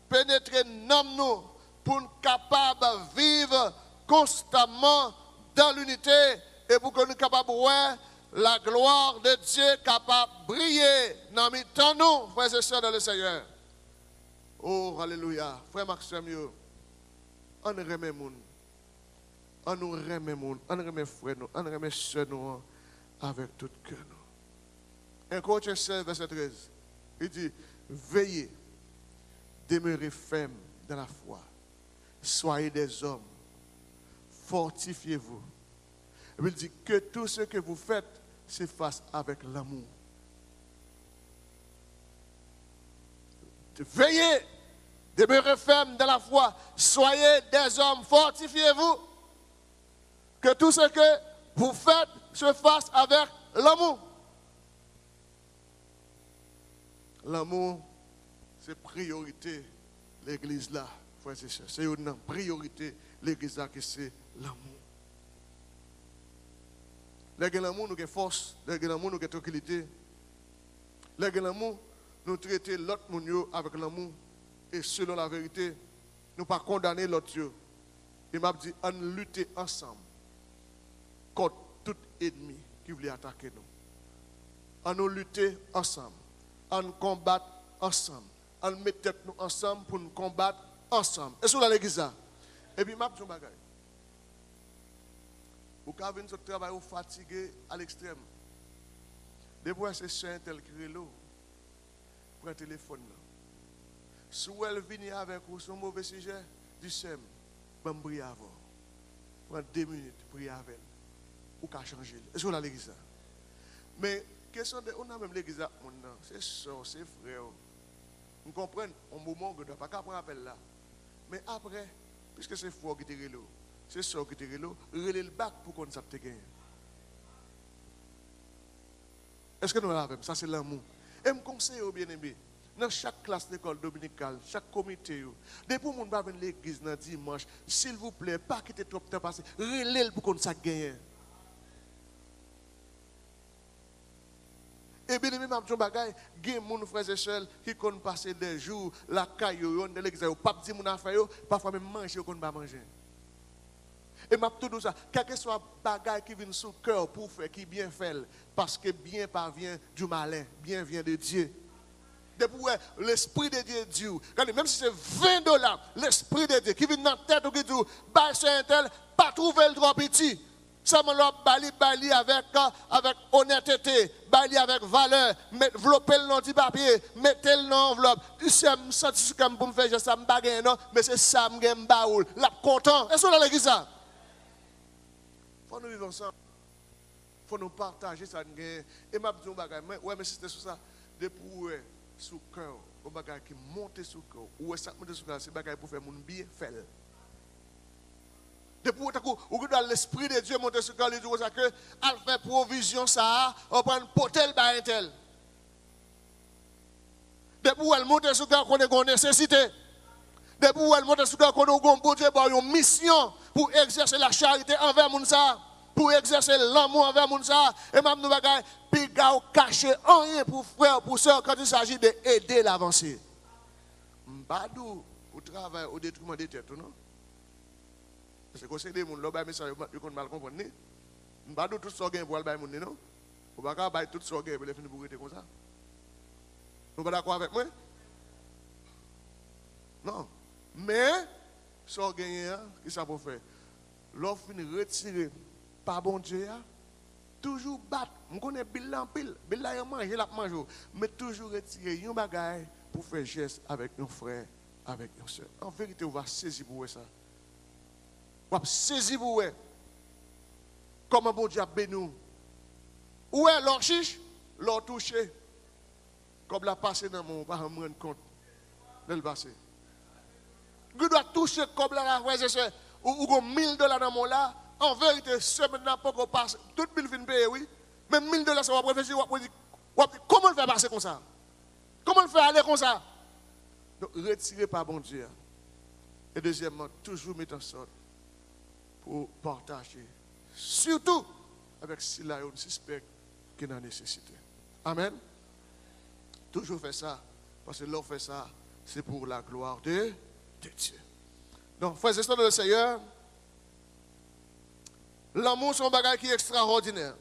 pénétrer nous pour nous capables de vivre constamment dans l'unité et pour que nous soyons capables de voir la gloire de Dieu capable de briller dans nous, frères et sœurs dans le Seigneur. Oh, alléluia. Frère Maxime, on remet moun. On nous remet moun. On remet frère nous. On remet sœurs nous avec tout cœur nous. 1 Corinthiens 16, verset 13. Il dit, veillez, demeurez fermes dans la foi. Soyez des hommes. Fortifiez-vous. Il dit que tout ce que vous faites se fasse avec l'amour. Veillez, Demeurez fermes dans la foi. Soyez des hommes, fortifiez-vous. Que tout ce que vous faites se fasse avec l'amour. L'amour, c'est priorité, l'église là, frères et sœurs. C'est une priorité, l'église là, que c'est l'amour. L'amour, nous avons force. L'amour, nous avons tranquillité. L'amour, nous traitons l'autre monde avec l'amour. Et selon la vérité, nous ne pas condamner l'autre. Il m'a dit, on lutte ensemble contre tout ennemi qui voulait attaquer nous. On nous lutter ensemble. On combat ensemble. On met tête nous ensemble pour nous combattre ensemble. Et sur l'église. Et puis, m'a dit un bagage. Vous avez venir sur travail ou fatigué à l'extrême. Depuis c'est soeur tel qui est là. Prends le téléphone. Si elle vient avec vous sur un mauvais sujet, du sem, je vais prier avant. Prends 2 minutes, prier avec elle. Ou qu'à changer. Et sur l'église. Mais, question de, on a même l'église, c'est soeur, c'est frère. Vous comprenez, au moment où on ne doit pas prendre appel là. Mais après, puisque c'est fort qui est là, c'est soeur qui est là, relève le bac pour qu'on s'appelle gagner. Est-ce que nous l'avons? Ça, c'est l'amour. Et je conseille aux bien-aimés, dans chaque classe d'école dominicale, chaque comité, depuis que nous va venir à l'église dans dimanche, s'il vous plaît, pas quitter trop de temps passé, relève pour qu'on s'appelle gagner. Et bien aimé, je bagay, gen moun frères et sœurs qui kon passer des jours la caillou de l'église, pas di moun affaire, parfois même manger kon pas manger. Et m'a tout ça, quel que soit bagay qui vient sous cœur pour faire qui bien fait parce que bien parvient du malin, bien vient de Dieu. Depuis l'esprit de Dieu dit, même si c'est $20, l'esprit de Dieu qui vient dans la tête ou qui dit, bah c'est un tel, pas trouver le trop petit. Ça me bali avec honnêteté, bali avec valeur, envelopper le nom du papier, mettez le nom enveloppe. C'est me senti comme pour me faire ça me baguette non, mais c'est ça me gagne baoul. La content. Est-ce que dans l'église ça? Faut nous vivre ensemble. Faut nous partager ça et m'a dit bagage ouais mais c'était sur ça depuis sous cœur, au bagage qui monte sous cœur. Ou ça monte sous cœur, c'est bagage pour faire mon bien faire. Depuis où l'esprit de Dieu monte sur le cœur, il dit que elle fait provision ça, on prend potel par un tel. Depuis où elle monte sur le cœur, qu'on a une nécessité. Depuis où elle monte sur le cœur, qu'on a une mission pour exercer la charité envers moun ça, pour exercer l'amour envers moun ça. Et même nous bagay, puis gars cacher rien pour frère, pour soeur quand il s'agit d'aider l'avancée. Mbadou, au travail, au détriment des têtes, non? Parce que c'est des gens qui ont message, ils ont mal compris. Nous ne pouvons pas tout sortir pour aller non? Nous ne pouvons pas tout sortir pour les finir pour être comme ça. Nous ne sommes pas d'accord avec moi? Non. Mais, sortir, qu'est-ce que ça peut faire? L'offre retirer par bon Dieu, toujours battre. Je connais bilan pile. Bilan il mange, il a mangé. Mais toujours retirer un bagage pour faire geste avec nos frères, avec nos soeurs. En vérité, on va saisir pour ça. On va saisir pour eux. Comment bon Dieu a béni nous. Où est leur chiche? Leur touché. Comme la passé dans mon, pas me rendre compte. De le passer. Vous doit toucher comme la frère et sœur. Ou $1000 dans mon là. En vérité, ce maintenant pas qu'on passe. Tout le monde payer, oui. Mais $1000, ça va réfléchir. Comment le faire passer comme ça? Comment le faire aller comme ça? Donc, retirez par bon Dieu. Et deuxièmement, toujours mettre en sorte pour partager. Surtout avec s'il y a un suspect qui a nécessité. Amen. Toujours faire ça. Parce que l'on fait ça, c'est pour la gloire de Dieu. Donc, frères et sœurs de le Seigneur, l'amour, c'est un bagage qui est extraordinaire.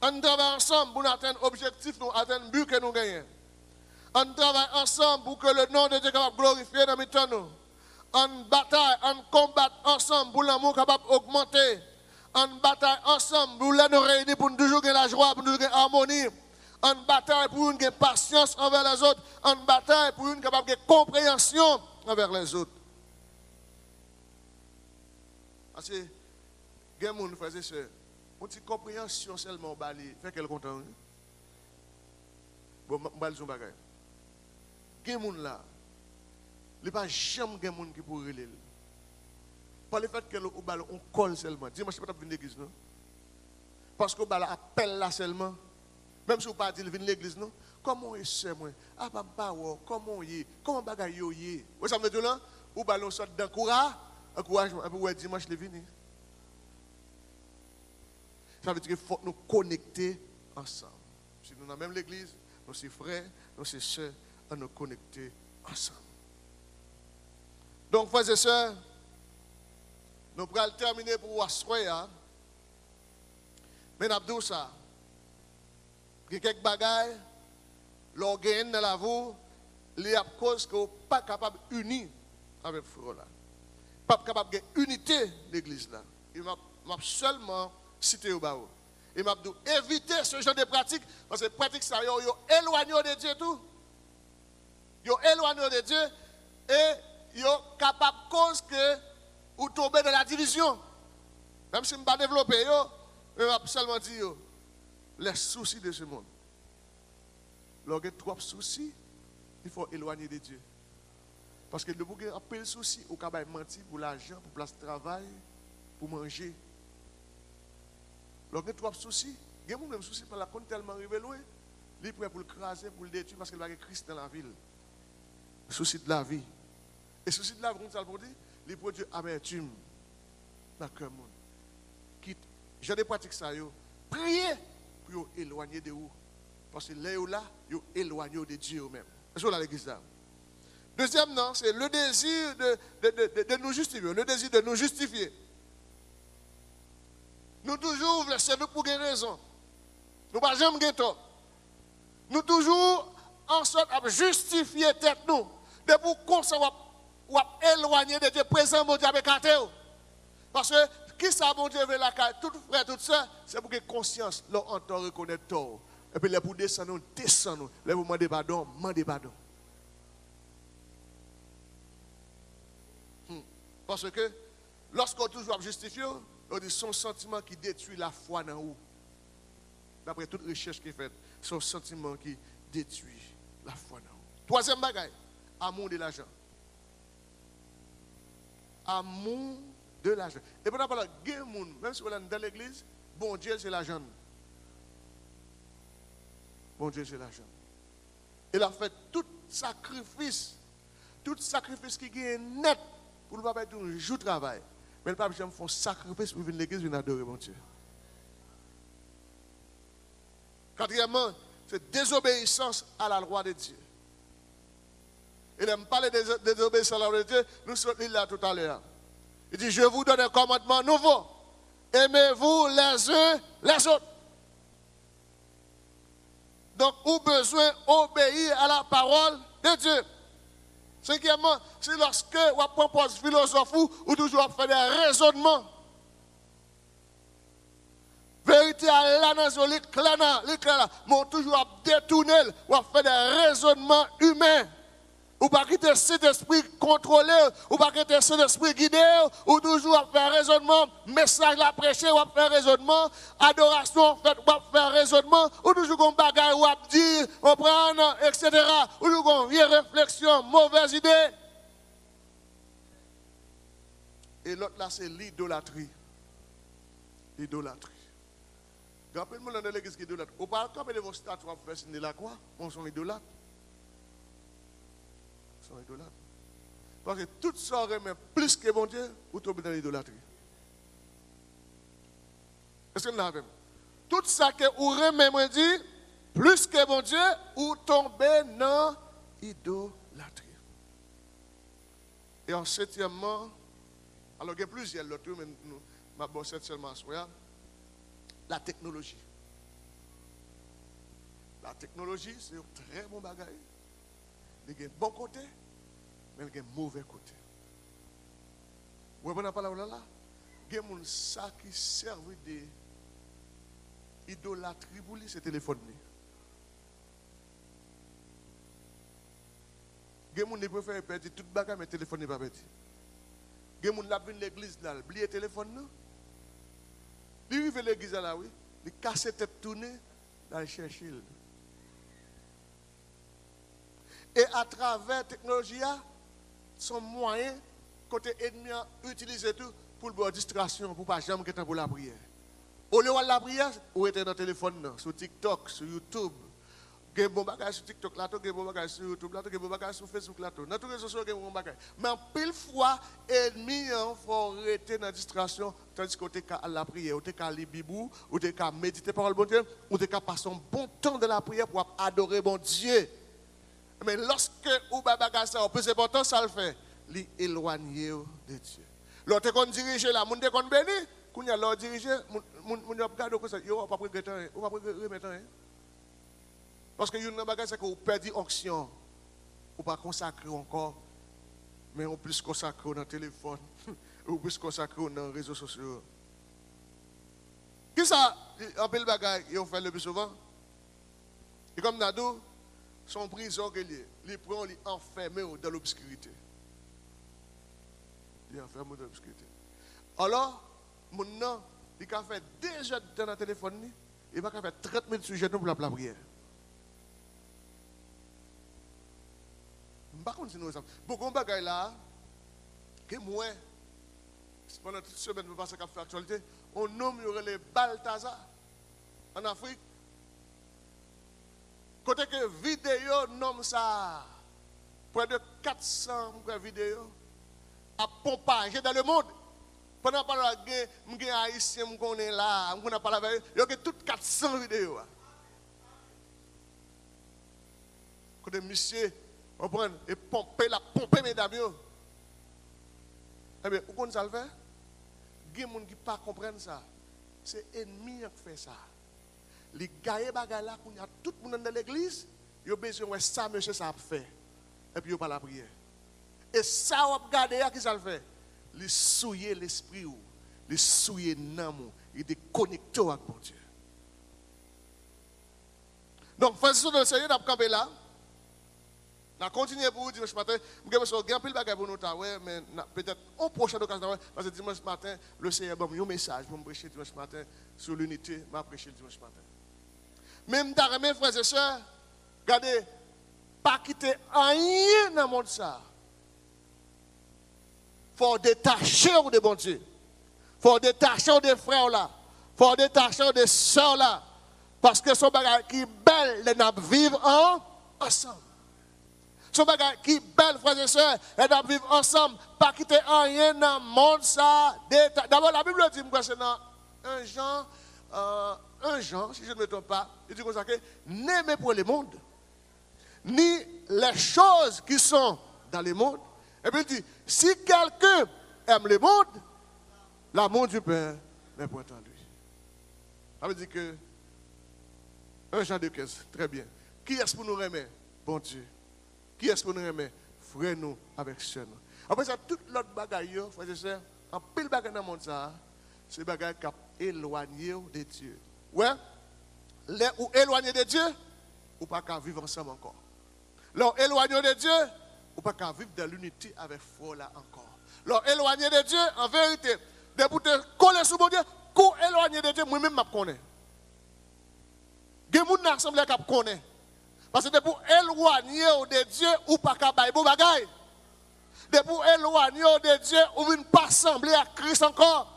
On travaille ensemble pour atteindre l'objectif, nous atteindre le but que nous gagnons. On travaille ensemble pour que le nom de Dieu soit glorifié dans notre nous. On bataille, on combat ensemble pour l'amour capable d'augmenter. On bataille ensemble pour nous réunir pour toujours gagner la joie, pour toujours gagner l'harmonie. On bataille pour une patience envers les autres. On bataille pour une capable de compréhension envers les autres. Parce que, il y a des gens qui font une petite compréhension seulement, fait qu'elle est contente. Bon, je vais vous dire. Il gen moun là, il n'y a pas jamais gen moun qui pourrait relire. Par le fait que on colle seulement. Dimanche, je ne peux pas venir à l'église, non? Parce que on appelle là seulement. Même si on ne pas dire venir à l'église, non? Comment est-ce que moi? Ah, papa, comment est? Comment bagaille yo yé? Vous savez dire là? Ou ballon sort d'encouragement, et puis ouais, dimanche, je venir. Ça veut dire qu'il faut nous connecter ensemble. Si nous sommes même l'église, nous sommes frères, nous sommes sœurs, à nous connecter ensemble. Donc, frères et sœurs, nous allons terminer pour Assoya. Mais nous avons dit ça. Il y a quelques bagailles, l'organe dans la vie, il y a cause que vous n'êtes pas capable d'unir avec le frère là. Pas capable d'unité de l'église là. Il m'a seulement cité au bas. Il m'a dit éviter ce genre de pratiques parce que les pratiques ça yo éloigné de Dieu tout. Yo éloigné de Dieu et yo capable cause que vous tombez dans la division. Même si je ne vais pas développer yo, je vais seulement dire les soucis de ce monde. Lorsqu'il y a trop de soucis, il faut éloigner de Dieu. Parce que le bouquet a peu de soucis, au cas où mentir pour l'argent, pour place de travail, pour manger. Lorsqu'il y a trop de soucis, il y a même soucis pour la compte tellement arrivé loin, il est prêt pour le craser, pour le détruire, parce qu'il y a Christ dans la ville. Le souci de la vie. Et le souci de la vie, comme ça le dit, il produit amertume dans le cœur. Quitte, j'ai des pratiques ça, priez pour éloigner de vous. Parce que là, vous éloignez de Dieu même. C'est ça l'église là. Deuxième, non, c'est le désir de nous justifier. Le désir de nous justifier. Nous toujours voulons servir pour une raison. Nous ne pas jamais gagner tort. Nous toujours en sorte de justifier tête nous. De pour qu'on soit éloigné de Dieu présent, mon Dieu, avec Kateo. Parce que qui ça, mon Dieu, veut la carte, tout frère, tout ça, c'est pour que conscience, leur entend reconnaître tort. Et puis, les pour descendre, descendre. Les pour demander pardon, demandez pardon. Parce que lorsqu'on toujours justifie, on dit son sentiment qui détruit la foi dans vous. D'après toute recherche qui est faite, son sentiment qui détruit la foi dans vous. Troisième bagaille, amour de l'argent. Amour de l'argent. Et pendant la guerre, même si on est dans l'église, bon Dieu, c'est l'argent. Bon Dieu, c'est l'argent. Il a fait tout sacrifice qui est net pour ne pas faire un jour de travail. Mais le pape Jean fait un sacrifice pour venir à l'église et adorer mon Dieu. Quatrièmement, c'est désobéissance à la loi de Dieu. Il aime parler de désobéissance à la loi de Dieu, nous sommes là tout à l'heure. Il dit, je vous donne un commandement nouveau. Aimez-vous les uns les autres. Donc, vous avez besoin d'obéir à la parole de Dieu. Cinquièmement, c'est lorsque vous proposez philosophie ou toujours faire des raisonnements. Vérité à l'anazolie, clair, mais toujours détourner, ou faire des raisonnements humains. Ou pas quitter cet esprit contrôlé, ou pas quitter cet esprit guidé, ou toujours faire raisonnement, message la prêcher, ou faire raisonnement, adoration, ou faire raisonnement, ou toujours qu'on bagaille, ou dire, on prend, etc. Ou toujours qu'on vieille réflexion, mauvaise idée. Et l'autre là, c'est l'idolâtrie. L'idolâtrie. Rappelez-moi dans l'église qui idolâtre. Ou pas quand vos statues, on fait signer la croix, on sont idolâtres. Idolâtre. Parce que tout ça remet plus que bon Dieu, ou tomber dans l'idolâtrie. Est-ce que nous l'avons? Tout ça que vous remet, moi dit, plus que bon Dieu, ou tomber dans l'idolâtrie. Et en septièmement, alors il y a plusieurs autres, mais nous m'abordons seulement à la technologie. La technologie, c'est un très bon bagage. Il y a un bon côté, mais il y a un mauvais côté. Vous voyez pas là? Il y a des gens qui servent d'idolâtrie pour lui, c'est téléphone. Il y a des gens qui préfèrent perdre tout le bagage, mais le téléphone n'est pas perdu. Il y a des gens qui viennent à l'église, ils oublient le téléphone. Ils arrivent à l'église, là, oui, ils cassent la tête tournée, ils cherchent. Et à travers la technologie, son moyen, côté ennemi, utiliser tout pour la distraction, pour ne pas jamais être pour la prière. Au lieu de la prière, vous êtes dans le téléphone, sur TikTok, sur YouTube. Vous avez bon bagage sur TikTok, là, vous avez bon bagage sur YouTube, là, vous avez bon bagage sur Facebook, là, dans tous les réseaux sociaux, vous avez bon bagage. Mais en pile fois, ennemi, il faut arrêter dans la distraction, tandis que vous êtes à la prière, vous êtes à lire Bible, vous êtes à méditer par le bon Dieu, vous êtes à passer un bon temps de la prière pour adorer bon Dieu. Mais lorsque vous avez bagage ça, le plus important, ça le fait, l'éloigner de Dieu. L'autre qu'on dirige là, moun de qu'on béni, qu'on y a l'autre dirigé, moun regarde comme ça, yo pas regretter, on va remettre rien. Parce que une bagage c'est que vous perdez onction, ou pas consacrer encore, mais on plus consacrer dans le téléphone, ou plus consacrer dans les réseaux sociaux. Qui ça, en pile bagage, ils ont fait le plus souvent? Et comme Nado, son prison que les prend, les enfermés dans l'obscurité. Il enfermé dans l'obscurité. Alors, mon nom, il a fait déjà dans le téléphone, il va faire 30 minutes sur genou pour la prière. Je ne sais pas continuer ça. Beaucoup de choses là, que moi, pendant toute semaine, je passe à faire actualité, on nomme les Balthazar en Afrique. Côté que vidéo nomme ça, près de 400 vidéos à pompager dans le monde. Pendant que je suis haïtien, je suis là, je suis parlé avec eux, il y a toutes 400 vidéos. Côté monsieur, on prend et pomper mes avions. Eh bien, où qu'on ça le fait? Il y a des gens qui ne comprennent pas ça. C'est l'ennemi qui fait ça. Les gars, là, il y a tout le monde dans l'église, ils ont besoin de ça, monsieur, ça a fait. Et puis, ils n'ont pas la prière. Et ça, on regarde, qui ça le fait? Les souiller l'esprit, les souiller l'âme, ils déconnectent avec mon Dieu. Donc, faisons le Seigneur, on a campé là. On a continué pour vous dimanche matin. Je vais vous dire un peu pour nous, mais peut-être en prochaine occasion, parce que dimanche matin, le Seigneur m'a un message pour me prêcher dimanche matin sur l'unité, m'a prêché dimanche matin. Même dans mes frères et sœurs, regardez, pas quitter rien dans le monde ça. Il faut détacher de bon Dieu. Il faut détacher des frères là. Il faut détacher des sœurs là. Parce que son bagage qui est belle, les nappes vivent ensemble. Son bagage qui est belle, frères et sœurs, les nappes vivent ensemble. Pas quitter rien dans le monde ça. D'abord, la Bible dit, c'est dans 1 Jean, si je ne me trompe pas, il dit comme ça que n'aimez pas le monde, ni les choses qui sont dans le monde. Et puis il dit, si quelqu'un aime le monde, l'amour du Père n'est point en lui. Ça veut dire que 1 Jean 2,15, très bien. Qui est-ce pour nous aimer? Bon Dieu. Qui est-ce pour nous aimer? Frère nous avec sœur nous. Après ça, toute l'autre bagaille, frères et sœurs, en pile bagaille dans le monde, c'est bagaille qui a éloigné de Dieu. Ouais, les ou éloignés de Dieu, ou pas qu'à vivre ensemble encore. Leur éloigné de Dieu, ou pas qu'à vivre dans l'unité avec foi là encore. Leur éloigné de Dieu, en vérité, de pour te coller sur mon Dieu, qu'on éloigné de Dieu, moi-même je connais. Il y a des gens qui assemblée qui connaissent. Parce que de pour éloigner de Dieu, ou pas qu'à bailler bon bagaille. De pour éloigner de Dieu, ou ne pas assembler à Christ encore.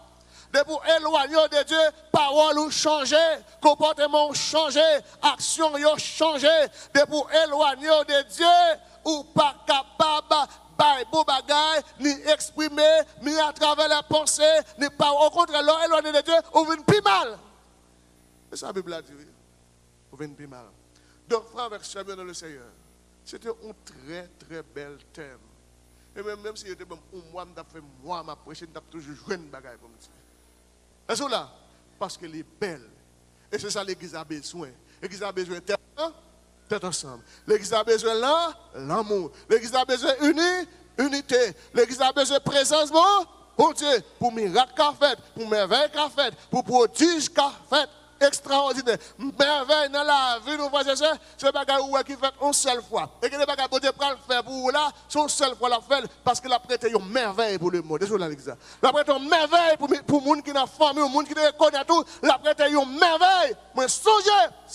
De pour éloigner de Dieu, parole ou changer, comportement changer, action ou changer. De pour éloigner de Dieu, ou pas capable de beau bagaille, ni exprimer, ni à travers la pensée, ni pas au contraire, éloigner de Dieu, ou vient plus mal. C'est ça la Bible a dit, ou vient plus mal. Donc, frère, avec ce dans le Seigneur, c'était un très très bel thème. Et même si j'étais moi, je prêché, je toujours joué une bagaille pour me dire. Est-ce que là? Parce qu'elle est belle. Et c'est ça l'église a besoin. L'église a besoin d'être ensemble. L'église a besoin là, l'amour. L'église a besoin unité. L'église a besoin de présence, bon Dieu, pour miracle qu'a fait, pour merveille qu'a fait, pour prodige qu'a fait. Extraordinaire. Merveille dans la vie, nous voyons ça. C'est des bagages qui fait une seule fois. Et que les bagages que Dieu peut faire pour vous là, c'est une seule fois la fait parce qu'il a prêté une merveille pour le monde. C'est ça l'église. Il a prêté une merveille pour les gens qui ont famille, pour les gens qui connaissent tout. Il a prêté une merveille. Mais songez.